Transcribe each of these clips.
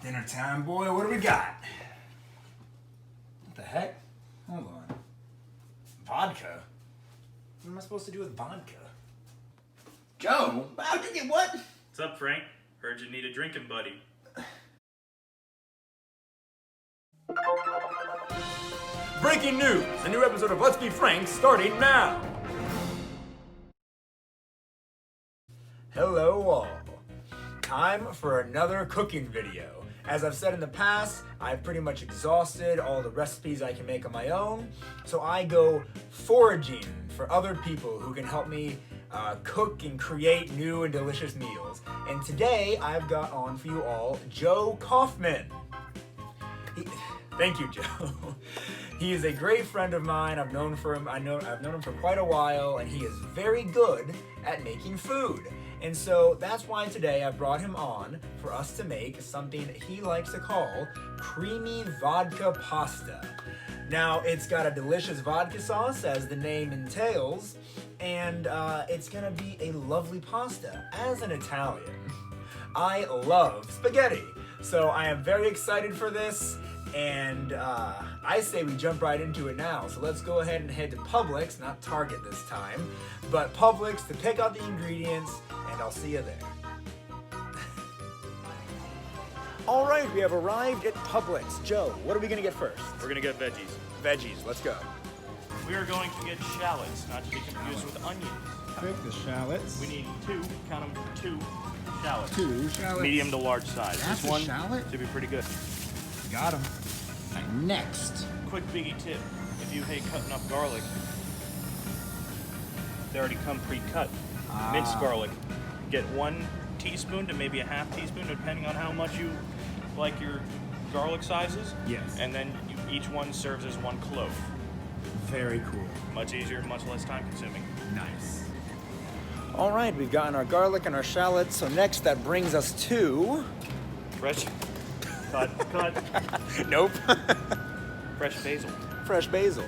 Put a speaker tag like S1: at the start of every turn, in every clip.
S1: Dinner time, boy. What do we got? What the heck? Hold on. Vodka? What am I supposed to do with vodka? Joe, how'd you get what?
S2: What's up, Frank? Heard you need a drinking buddy.
S3: Breaking news! A new episode of Let's Be Frank starting now!
S1: Hello all. Time for another cooking video. As I've said in the past, I've pretty much exhausted all the recipes I can make on my own, so I go foraging for other people who can help me cook and create new and delicious meals. And today I've got on for you all Joe Kaufman. Thank you, Joe. He is a great friend of mine. I've known him for quite a while, and he is very good at making food. And so that's why today I brought him on for us to make something he likes to call creamy vodka pasta. Now, it's got a delicious vodka sauce, as the name entails, and it's gonna be a lovely pasta. As an Italian, I love spaghetti, so I am very excited for this. And I say we jump right into it now. So let's go ahead and head to Publix, not Target this time, but Publix to pick out the ingredients, and I'll see you there. All right, we have arrived at Publix. Joe, what are we gonna get first?
S2: We're gonna get veggies.
S1: Veggies, let's go.
S2: We are going to get shallots, not to be confused with onions.
S4: Pick the shallots.
S2: We need count them, two shallots.
S4: Two shallots.
S2: Medium to large size.
S4: That's
S2: this one
S4: a shallot?
S2: should be pretty good.
S4: Got them. Next.
S2: Quick biggie tip, if you hate cutting up garlic, they already come pre-cut. Minced garlic. Get 1 teaspoon to maybe a half teaspoon, depending on how much you like your garlic sizes.
S4: Yes.
S2: And then each one serves as 1 clove.
S4: Very cool.
S2: Much easier, much less time consuming.
S4: Nice.
S1: All right, we've gotten our garlic and our shallots. So next, that brings us to...
S2: Fresh. Cut.
S1: Nope.
S2: Fresh basil.
S1: Fresh basil.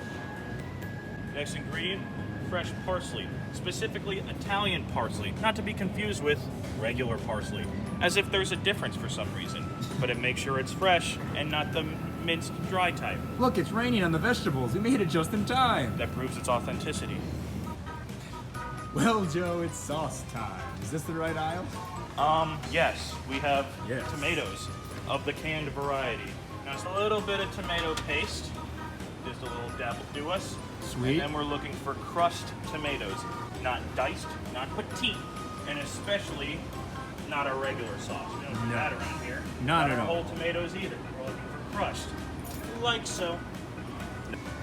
S2: Next ingredient, fresh parsley. Specifically Italian parsley, not to be confused with regular parsley. As if there's a difference for some reason. But it makes sure it's fresh and not the minced dry type.
S4: Look, it's raining on the vegetables. We made it just in time.
S2: That proves its authenticity.
S4: Well, Joe, it's sauce time. Is this the right aisle?
S2: Yes, we have
S4: Yes.
S2: tomatoes of the canned variety. Now it's a little bit of tomato paste, just a little dab will do us.
S4: Sweet.
S2: And then we're looking for crushed tomatoes, not diced, not petite, and especially not our regular sauce. We don't do that around here.
S4: Not
S2: our
S4: at all.
S2: whole tomatoes either. We're looking for crushed, like so.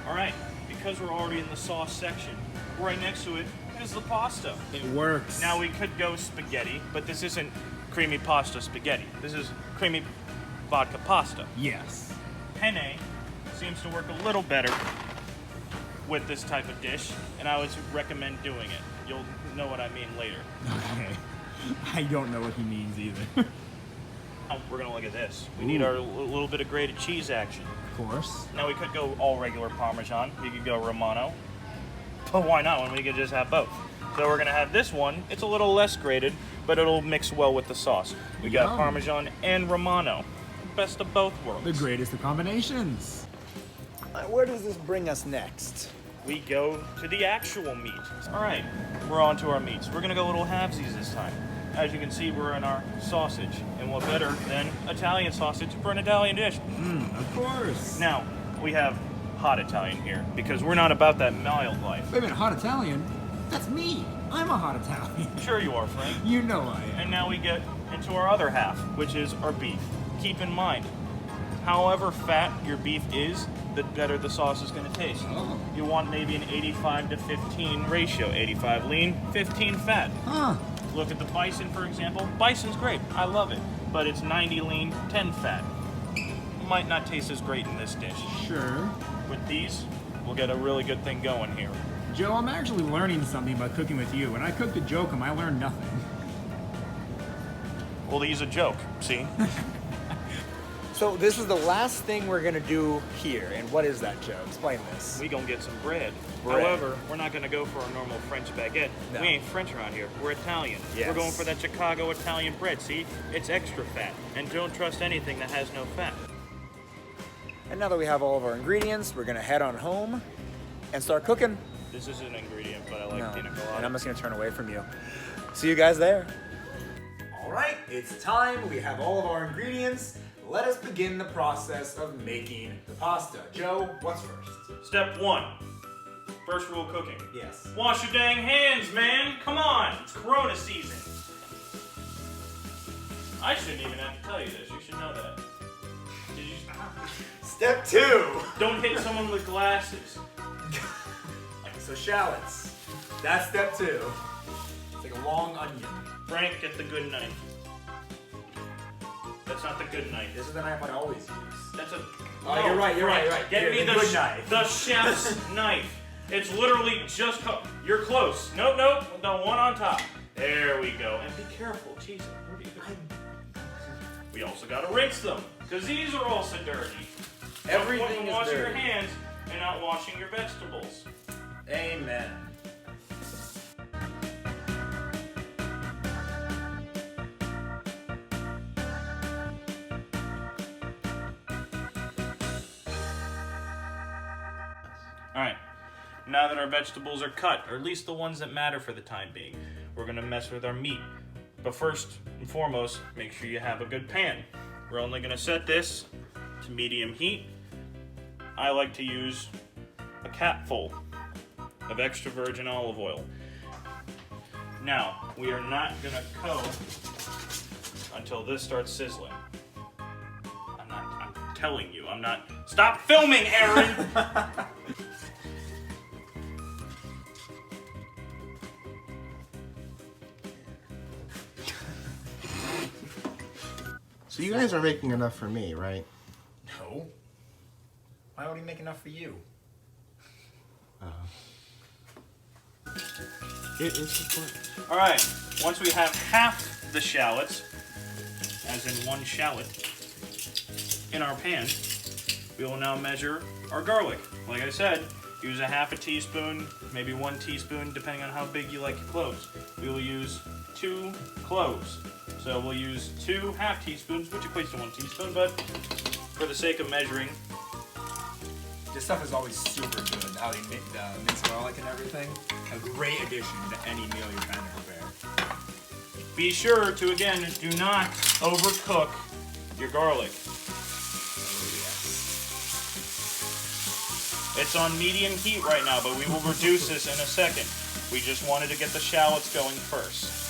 S2: All right, because we're already in the sauce section, right next to it is the pasta.
S4: It works.
S2: Now we could go spaghetti, but this isn't creamy pasta spaghetti. This is creamy vodka pasta.
S4: Yes.
S2: Penne seems to work a little better with this type of dish, and I would recommend doing it. You'll know what I mean later.
S4: Okay. I don't know what he means either.
S2: Now, we're gonna look at this. We need our little bit of grated cheese action.
S4: Of course.
S2: Now we could go all regular Parmesan. We could go Romano. But why not when we could just have both? So we're gonna have this one. It's a little less grated, but it'll mix well with the sauce. We got
S4: Yum.
S2: Parmesan and Romano. Best of both worlds.
S4: The greatest of combinations.
S1: Where does this bring us next?
S2: We go to the actual meat. All right, we're on to our meats. We're gonna go little halvesies this time. As you can see, we're in our sausage. And what better than Italian sausage for an Italian dish?
S4: Of course.
S2: Now, we have hot Italian here because we're not about that mild life.
S4: Wait a minute, hot Italian? That's me. I'm a hot Italian.
S2: Sure you are, Frank.
S4: You know I am.
S2: And now we get into our other half, which is our beef. Keep in mind, however fat your beef is, the better the sauce is going to taste.
S4: Oh.
S2: You want maybe an 85 to 15 ratio. 85 lean, 15 fat.
S4: Huh.
S2: Look at the bison, for example. Bison's great. I love it. But it's 90 lean, 10 fat. Might not taste as great in this dish.
S4: Sure.
S2: With these, we'll get a really good thing going here.
S4: Joe, I'm actually learning something by cooking with you. When I cooked a Jokum, I learned nothing.
S2: Well, he's a joke, see?
S1: So this is the last thing we're gonna do here, and what is that, Joe? Explain this.
S2: We gonna get some bread.
S1: Bread.
S2: However, we're not gonna go for our normal French baguette.
S1: No.
S2: We ain't French around here. We're Italian.
S1: Yes.
S2: We're going for that Chicago Italian bread. See, it's extra fat, and don't trust anything that has no fat.
S1: And now that we have all of our ingredients, we're gonna head on home and start cooking.
S2: This is an ingredient, but I like
S1: No.
S2: pina
S1: And
S2: colada.
S1: I'm just gonna turn away from you. See you guys there. All right, it's time. We have all of our ingredients. Let us begin the process of making the pasta. Joe, what's first?
S2: Step 1. First rule of cooking.
S1: Yes.
S2: Wash your dang hands, man. Come on. It's Corona season. I shouldn't even have to tell you this. You should know that. Did you?
S1: Step 2.
S2: Don't hit someone with glasses.
S1: So shallots. That's step 2. It's like a long onion.
S2: Frank, get the good knife. That's not the good knife.
S1: This is the knife I always use.
S2: That's a.
S1: Oh,
S2: No,
S1: you're right, you're right, you're right.
S2: Get
S1: Here,
S2: me
S1: the good knife.
S2: The chef's knife. It's literally just. You're close. Nope, the one on top. There we go. And be careful. Jesus. Where do you go? We also gotta rinse them, because these are also dirty.
S1: Everything
S2: Don't
S1: is
S2: washing your
S1: dirty.
S2: hands and not washing your vegetables.
S1: Amen.
S2: Alright, now that our vegetables are cut, or at least the ones that matter for the time being, we're gonna mess with our meat. But first and foremost, make sure you have a good pan. We're only gonna set this to medium heat. I like to use a capful of extra virgin olive oil. Now, we are not gonna coat until this starts sizzling. I'm telling you, I'm not. Stop filming, Aaron!
S5: So you guys are making enough for me, right?
S1: No. Why would he make enough for you?
S5: It is important.
S2: Alright, once we have half the shallots, as in one shallot, in our pan, we will now measure our garlic. Like I said, use a half a teaspoon, maybe 1 teaspoon, depending on how big you like your cloves. We will use 2 cloves. So we'll use 2 half teaspoons, which equates to 1 teaspoon, but for the sake of measuring,
S1: This stuff is always super good. How they make the minced garlic and everything. A great addition to any meal you're trying to prepare.
S2: be sure to, again, do not overcook your garlic.
S1: Oh yes.
S2: It's on medium heat right now, but we will reduce this in a second. We just wanted to get the shallots going first.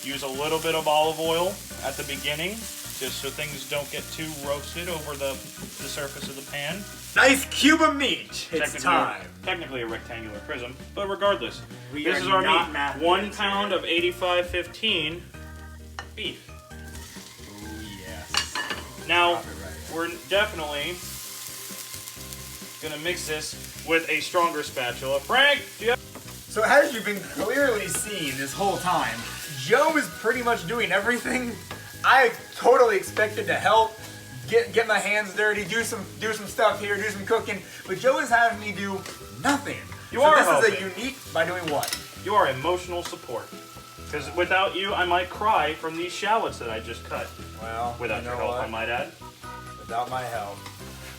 S2: Use a little bit of olive oil at the beginning, just so things don't get too roasted over the surface of the pan.
S1: Nice cube of meat. It's time.
S2: Technically a rectangular prism, but regardless,
S1: We
S2: this
S1: are
S2: is our
S1: not
S2: meat.
S1: math
S2: 1
S1: nerds
S2: pound
S1: here.
S2: of 85/15 beef.
S1: Oh yes.
S2: Now,
S1: Drop it right in.
S2: we're definitely gonna mix this with a stronger spatula. Frank, do you have...
S1: So as you've been clearly seeing this whole time, Joe is pretty much doing everything. I totally expected to help, get my hands dirty, do some stuff here, do some cooking, but Joe is having me do nothing.
S2: You
S1: so
S2: are
S1: this is
S2: helping.
S1: a unique by doing what?
S2: You are emotional support. Because without you, I might cry from these shallots that I just cut.
S1: Well,
S2: Without
S1: you
S2: your
S1: know
S2: help,
S1: what?
S2: I might add.
S1: Without my help.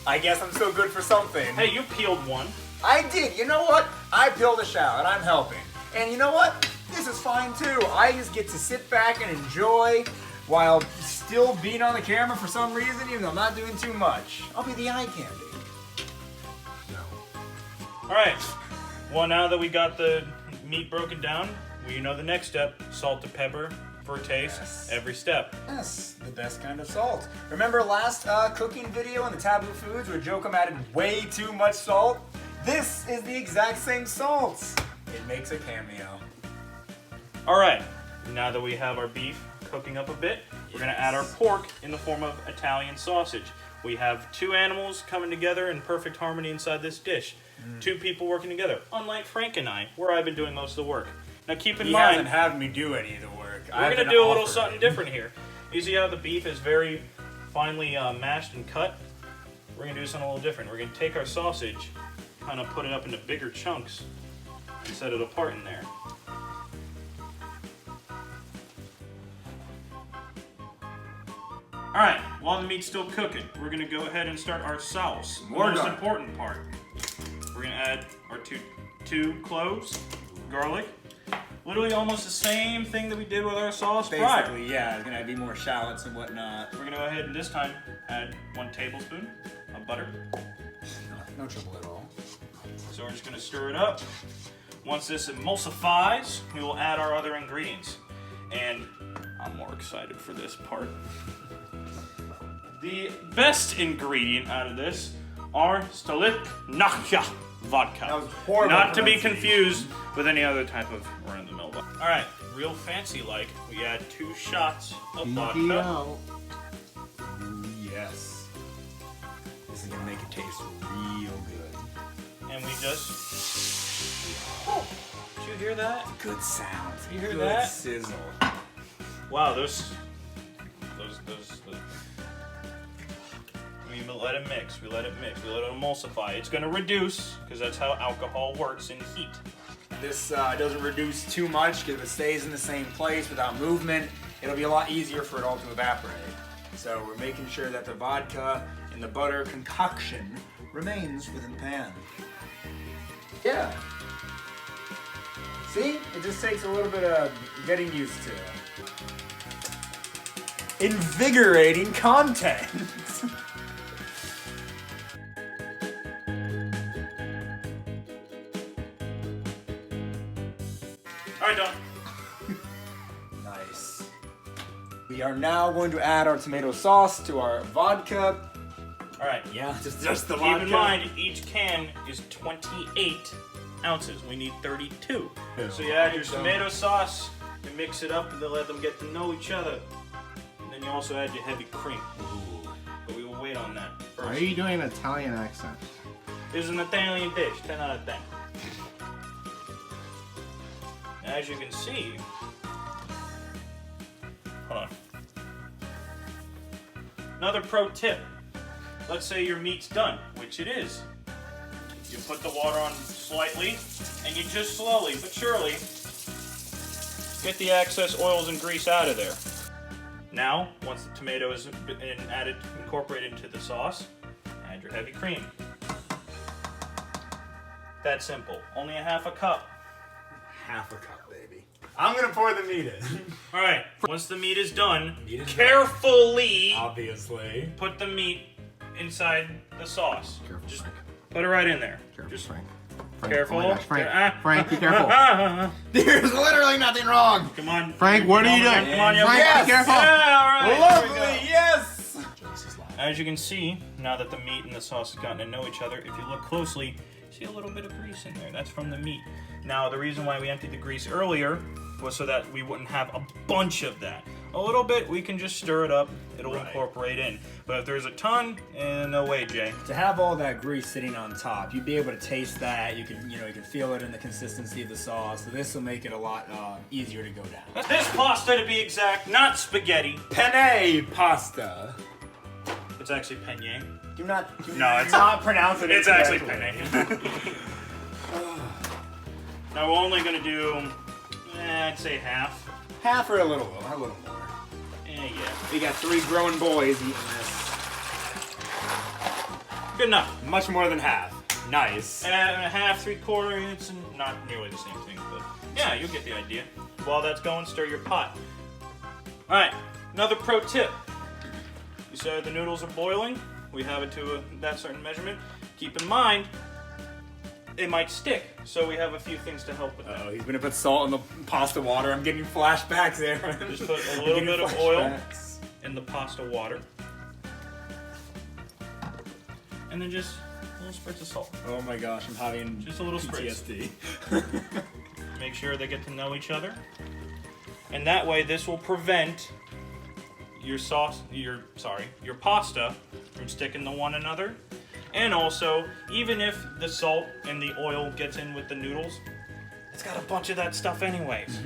S1: I guess I'm so good for something.
S2: Hey, you peeled one.
S1: I did. You know what? I peeled a shallot. I'm helping. And you know what? This is fine too. I just get to sit back and enjoy while still being on the camera for some reason, even though I'm not doing too much. I'll be the eye candy.
S5: No.
S2: Alright. Well, now that we got the meat broken down, well, you know the next step. Salt to pepper for taste.
S1: Yes.
S2: Every step.
S1: Yes, the best kind of salt. Remember last cooking video on the taboo foods where Jokum added way too much salt? This is the exact same salt. It makes a cameo.
S2: Alright. Now that we have our beef cooking up a bit, we're going to add our pork in the form of Italian sausage. We have 2 animals coming together in perfect harmony inside this dish. 2 people working together, unlike Frank and I, where I've been doing most of the work. Now keep in
S1: He
S2: mind,
S1: hasn't had me do any of the work.
S2: we're going to do a little something different here. You see how the beef is very finely mashed and cut, we're gonna do something a little different. We're gonna take our sausage, kind of put it up into bigger chunks, and set it apart in there. All right, while the meat's still cooking, we're gonna go ahead and start our sauce. The
S1: More
S2: most
S1: garlic.
S2: important part. We're gonna add our two cloves, garlic. Literally almost the same thing that we did with our sauce prior.
S1: Basically, yeah, it's gonna be more shallots and whatnot.
S2: We're gonna go ahead and this time add 1 tablespoon of butter.
S1: No trouble at all.
S2: So we're just gonna stir it up. Once this emulsifies, we will add our other ingredients. And I'm more excited for this part. The best ingredient out of this are Stolichnaya vodka.
S1: That was horrible
S2: Not to be
S1: pronunciation.
S2: confused with any other type of run-of-the-mill vodka. All right, real fancy like, we add 2 shots of vodka.
S5: BDO.
S1: Ooh, yes. This is gonna make it taste real good.
S2: And we just... Oh, did you hear that?
S1: Good sound.
S2: You hear
S1: good
S2: that?
S1: sizzle.
S2: Wow, those. We let it mix. We let it mix. We let it emulsify. It's going to reduce because that's how alcohol works in heat.
S1: This doesn't reduce too much because if it stays in the same place without movement, it'll be a lot easier for it all to evaporate. So we're making sure that the vodka and the butter concoction remains within the pan. Yeah. See? It just takes a little bit of getting used to. Invigorating content.
S2: All right, done.
S1: Nice. We are now going to add our tomato sauce to our vodka.
S2: All right.
S1: Yeah, just the
S2: Keep
S1: vodka.
S2: in mind, each can is 28 ounces. We need 32. So you add your tomato sauce, you mix it up, and then let them get to know each other. And then you also add your heavy cream. But we will wait on that first.
S5: Why are you doing an Italian accent?
S2: This is an Italian dish, 10 out of 10. As you can see, hold on. Another pro tip. Let's say your meat's done, which it is. You put the water on slightly, and you just slowly but surely get the excess oils and grease out of there. Now, once the tomato is incorporated into the sauce, add your heavy cream. That simple. Only a half a cup.
S1: Half a cup, baby. I'm gonna pour the meat in.
S2: All right. Once the meat is done,
S1: Meat is
S2: carefully
S1: Obviously.
S2: put the meat inside the sauce.
S5: Careful,
S2: Just
S5: Frank.
S2: put it right in there.
S5: Careful,
S2: Just
S5: Frank.
S2: careful.
S5: Oh my gosh, Frank.
S2: Ah,
S5: Frank, be careful.
S2: ah.
S5: There's literally nothing wrong.
S2: Come on.
S5: Frank, what are you doing?
S2: Come on,
S5: Frank,
S2: yeah.
S5: be careful.
S2: Yeah, all right. Here we go.
S1: Lovely, yes!
S2: As you can see, now that the meat and the sauce have gotten to know each other, if you look closely, you see a little bit of grease in there. That's from the meat. Now, the reason why we emptied the grease earlier was so that we wouldn't have a bunch of that. A little bit, we can just stir it up. It'll
S1: Right.
S2: incorporate in. But if there's a ton, no way, Jay.
S1: To have all that grease sitting on top, you'd be able to taste that. You can, you can feel it in the consistency of the sauce. So this will make it a lot easier to go down.
S2: This pasta, to be exact, not spaghetti.
S1: Penne pasta.
S2: It's actually penne.
S1: Do not
S2: No, it's
S1: not pronounce it.
S2: It's actually
S1: incorrectly.
S2: penne. Now we're only gonna do, I'd say half.
S1: Half or a little more.
S2: Yeah.
S1: We got 3 growing boys eating this.
S2: Good enough.
S1: Much more than half. Nice.
S2: Half, 3/4, it's not nearly the same thing, but yeah, you'll get the idea. While that's going, stir your pot. Alright, another pro tip. You said the noodles are boiling. We have it to that certain measurement. Keep in mind, they might stick, so we have a few things to help with that.
S1: Oh, he's gonna put salt in the pasta water. I'm getting flashbacks there.
S2: Just put a little bit of oil in the pasta water. And then just a little spritz of salt.
S1: Oh my gosh, I'm having
S2: Just a little spritz.
S1: PTSD.
S2: Make sure they get to know each other. And that way this will prevent your pasta from sticking to one another. And also, even if the salt and the oil gets in with the noodles, it's got a bunch of that stuff anyways.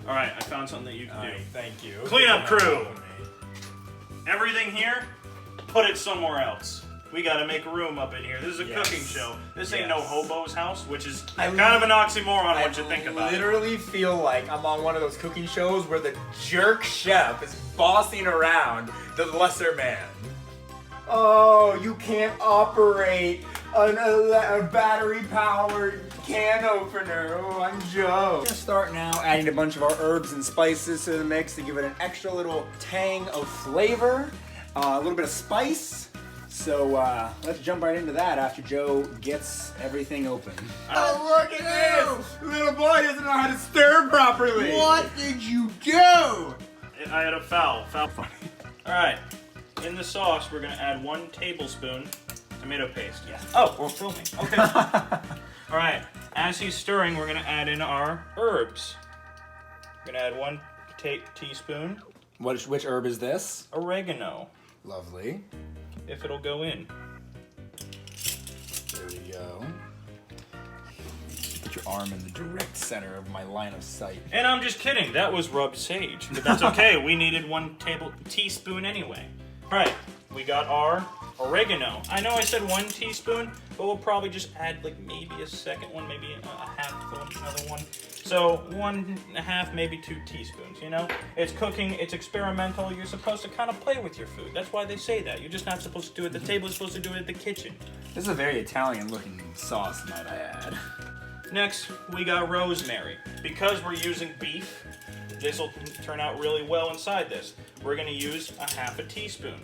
S2: Alright, I found something that you can do.
S1: Thank you.
S2: Cleanup crew. Everything here, put it somewhere else. We gotta make room up in here. This is a cooking show. This ain't no hobo's house, which is kind of an oxymoron once you think about it.
S1: I literally feel like I'm on one of those cooking shows where the jerk chef is bossing around the lesser man. Oh, you can't operate a battery-powered can opener. Oh, I'm Joe. We're gonna start now adding a bunch of our herbs and spices to the mix to give it an extra little tang of flavor, a little bit of spice. So let's jump right into that after Joe gets everything open.
S5: Oh, look at this!
S1: Little boy doesn't know how to stir properly.
S5: What did you do?
S2: I had a foul. Funny. All right. In the sauce, we're gonna add 1 tablespoon tomato paste.
S1: Yes.
S2: Oh, we're filming. Okay. All right. As he's stirring, we're gonna add in our herbs. We're gonna add 1 teaspoon
S1: Which herb is this?
S2: oregano,
S1: Lovely.
S2: if it'll go in.
S1: There we go. Put your arm in the direct center of my line of sight.
S2: And I'm just kidding. That was rubbed sage, but that's okay. We needed 1 teaspoon anyway. All right. We got our oregano. I know I said 1 teaspoon, but we'll probably just add like maybe a second one, maybe a half one, another one. So 1.5, maybe 2 teaspoons, you know? It's cooking, it's experimental. You're supposed to kind of play with your food. That's why they say that. You're just not supposed to do it at the table, you're supposed to do it at the kitchen.
S1: This is a very Italian looking sauce, might I add.
S2: Next, we got rosemary. Because we're using beef, this will turn out really well inside this. We're gonna use a half a teaspoon.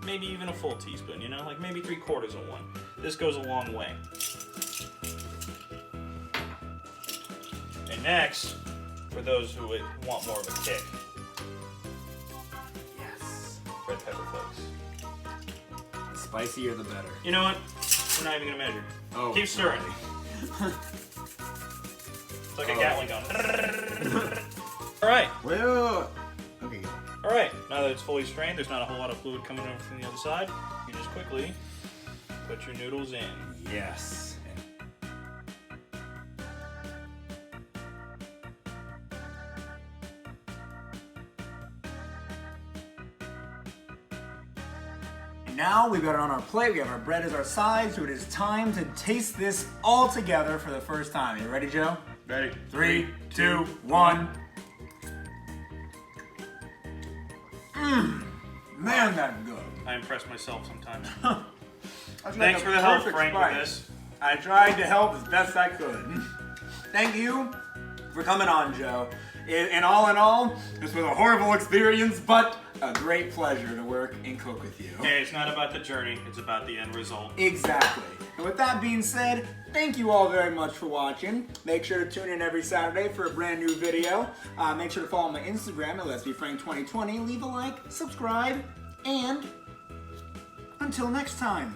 S2: Maybe even a full teaspoon, you know? Like maybe 3/4 of one. This goes a long way. And next, for those who would want more of a kick,
S1: Yes.
S2: red pepper flakes.
S1: The spicier the better.
S2: You know what? We're not even gonna measure.
S1: Oh,
S2: Keep stirring. It's like a Gatling gun. All right.
S5: Well, okay, go.
S2: All right, now that it's fully strained, there's not a whole lot of fluid coming over from the other side. You just quickly put your noodles in.
S1: Yes. And now we've got it on our plate, we have our bread as our side, so it is time to taste this all together for the first time. You ready, Joe?
S2: Ready?
S1: 3, 2, 1. Man, that's good.
S2: I impress myself sometimes.
S1: That's
S2: Thanks
S1: like a
S2: for the help,
S1: perfect
S2: Frank,
S1: spice.
S2: with this.
S1: I tried to help as best I could. Thank you for coming on, Joe. In all, this was a horrible experience, but a great pleasure to work and cook with you.
S2: Hey, it's not about the journey, it's about the end result.
S1: Exactly. And with that being said, thank you all very much for watching. Make sure to tune in every Saturday for a brand new video. Make sure to follow my Instagram at Let's Be Frank 2020. Leave a like, subscribe, and until next time.